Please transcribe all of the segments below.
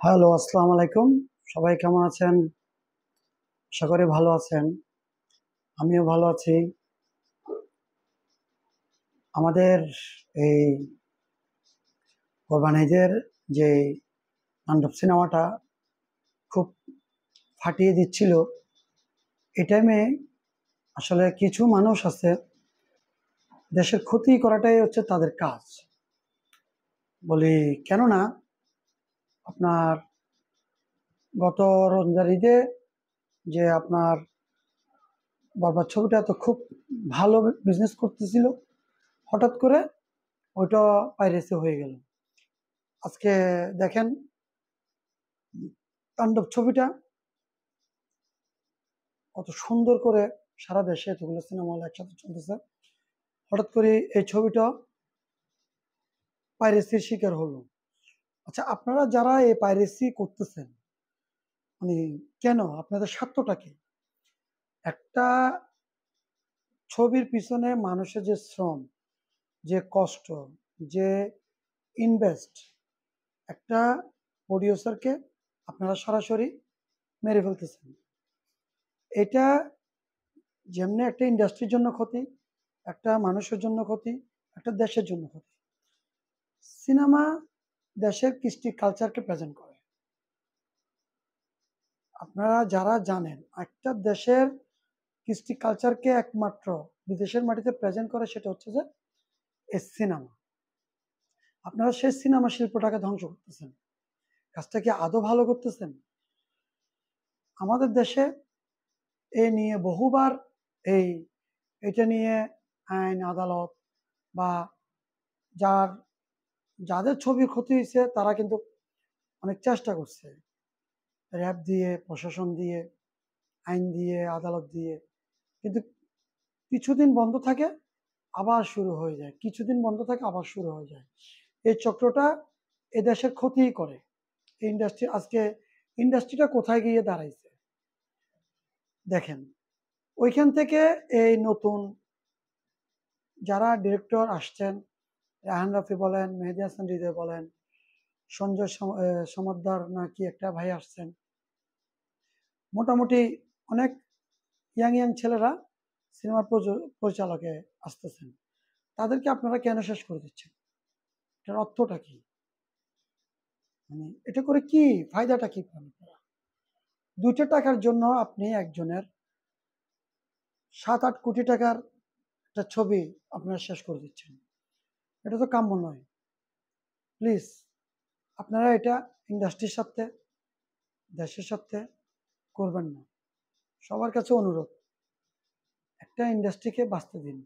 Hello, আসসালামু আলাইকুম। সবাই কেমন আছেন? আশা করি ভালো আছেন। আমিও ভালো আছি। আমাদের এই কোরবানি ঈদের যে তাণ্ডব সিনেমাটা খুব ফাটিয়ে দিচ্ছিল, এই টাইমে আসলে কিছু মানুষ আছে, দেশের ক্ষতি করাটাই হচ্ছে তাদের কাজ। বলি কেননা আপনার গত রমজান ঈদে যে আপনার বরবাদ ছবিটা তো খুব ভালো বিজনেস করতেছিল, হঠাৎ করে ওইটা পাইরেসি হয়ে গেল। আজকে দেখেন তাণ্ডব ছবিটা কত সুন্দর করে সারা দেশে এতগুলো সিনেমা হল একসাথে চলতেছে, হঠাৎ করে এই ছবিটা পাইরেসির শিকার হলো। আচ্ছা, আপনারা যারা এই পাইরেসি করতেছেন, মানে কেন, আপনাদের স্বার্থটা কি? একটা ছবির পিছনে মানুষের যে শ্রম, যে কষ্ট, যে ইনভেস্ট, একটা প্রডিউসারকে আপনারা সরাসরি মেরে ফেলতেছেন। এটা যেমনি একটা ইন্ডাস্ট্রির জন্য ক্ষতি, একটা মানুষের জন্য ক্ষতি, একটা দেশের জন্য ক্ষতি। সিনেমা দেশের কৃষ্টি কালচারকে প্রেজেন্ট করে। আপনারা যারা জানেন, একটা দেশের কৃষ্টি কালচারকে একমাত্র বিদেশের মাটিতে প্রেজেন্ট করে, সেটা হচ্ছে যে এই সিনেমা। আপনারা সেই সিনেমা শিল্পটাকে ধ্বংস করতেছেন। কাজটা কি আদৌ ভালো করতেছেন? আমাদের দেশে এ নিয়ে বহুবার এই এটা নিয়ে আইন আদালত বা যার যাদের ছবি ক্ষতি হয়েছে তারা কিন্তু অনেক চেষ্টা করছে, র্যাব দিয়ে, প্রশাসন দিয়ে, আইন দিয়ে, আদালত দিয়ে, কিন্তু কিছুদিন বন্ধ থাকে, আবার শুরু হয়ে যায়, কিছুদিন বন্ধ থাকে, আবার শুরু হয়ে যায়। এই চক্রটা এ দেশের ক্ষতিই করে। ইন্ডাস্ট্রি আজকে ইন্ডাস্ট্রিটা কোথায় গিয়ে দাঁড়াইছে দেখেন। ওইখান থেকে এই নতুন যারা ডিরেক্টর আসছেন, রায়হান রাফি বলেন, মেহেদী হাসান হৃদয় বলেন, সঞ্জয় সমদ্দার না কি একটা ভাই আসছেন, মোটামুটি অনেক ইয়াং ইয়াং ছেলেরা সিনেমার পরিচালকে আসতেছেন। তাদেরকে আপনারা কেন শেষ করে দিচ্ছেন? এটার অর্থটা কি? মানে এটা করে কি ফায়দাটা কি পান আপনারা? 2টা টাকার জন্য আপনি একজনের 7-8 কোটি টাকার একটা ছবি আপনারা শেষ করে দিচ্ছেন। এটা তো কাম্য নয়। প্লিজ আপনারা এটা ইন্ডাস্ট্রির সাথে, দেশের সাথে করবেন না। সবার কাছে অনুরোধ, একটা ইন্ডাস্ট্রিকে বাঁচতে দিন।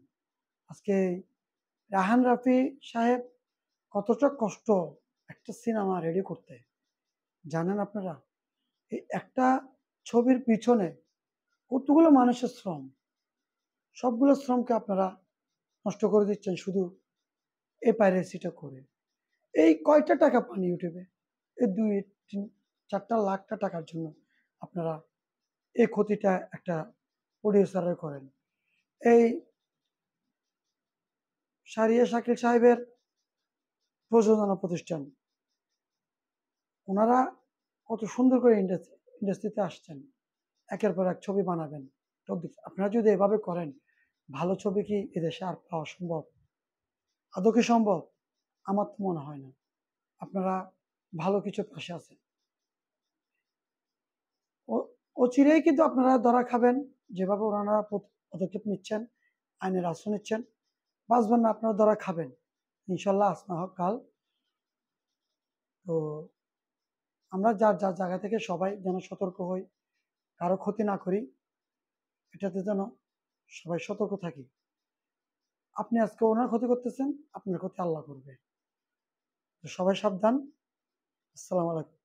আজকে রায়হান রাফি সাহেব কতটা কষ্ট একটা সিনেমা রেডি করতে জানেন আপনারা? এই একটা ছবির পিছনে কতগুলো মানুষের শ্রম, সবগুলো শ্রমকে আপনারা নষ্ট করে দিচ্ছেন শুধু এই পাইরেসিটা করে। এই কয়টা টাকা পান ইউটিউবে? এই 2-3-4টা টাকার জন্য আপনারা এই ক্ষতিটা একটা প্রডিউসারের করেন। এই শাহরিয়ার শাকিল সাহেবের প্রযোজনা প্রতিষ্ঠান, ওনারা কত সুন্দর করে ইন্ডাস্ট্রিতে আসছেন, একের পর এক ছবি বানাবেন। তো আপনারা যদি এভাবে করেন, ভালো ছবি কি এদেশে আর পাওয়া সম্ভব? আদৌ কি সম্ভব? আমার তো মনে হয় না। আপনারা ভালো কিছুর পাশে আছেন। অচিরেই কিন্তু আপনারা ধরা খাবেন, যেভাবে ওনারা পদক্ষেপ নিচ্ছেন, আইনের আশ্রয় নিচ্ছেন। বাঁচবেন না, আপনারা ধরা খাবেন ইনশাল্লাহ, আজ না হোক কাল। তো আমরা যার যার জায়গা থেকে সবাই যেন সতর্ক হই, কারো ক্ষতি না করি, এটাতে যেন সবাই সতর্ক থাকি। আপনি আজকে ওনার ক্ষতি করতেছেন, আপনার ক্ষতি আল্লাহ করবে। তো সবাই সাবধান। আসসালামু আলাইকুম।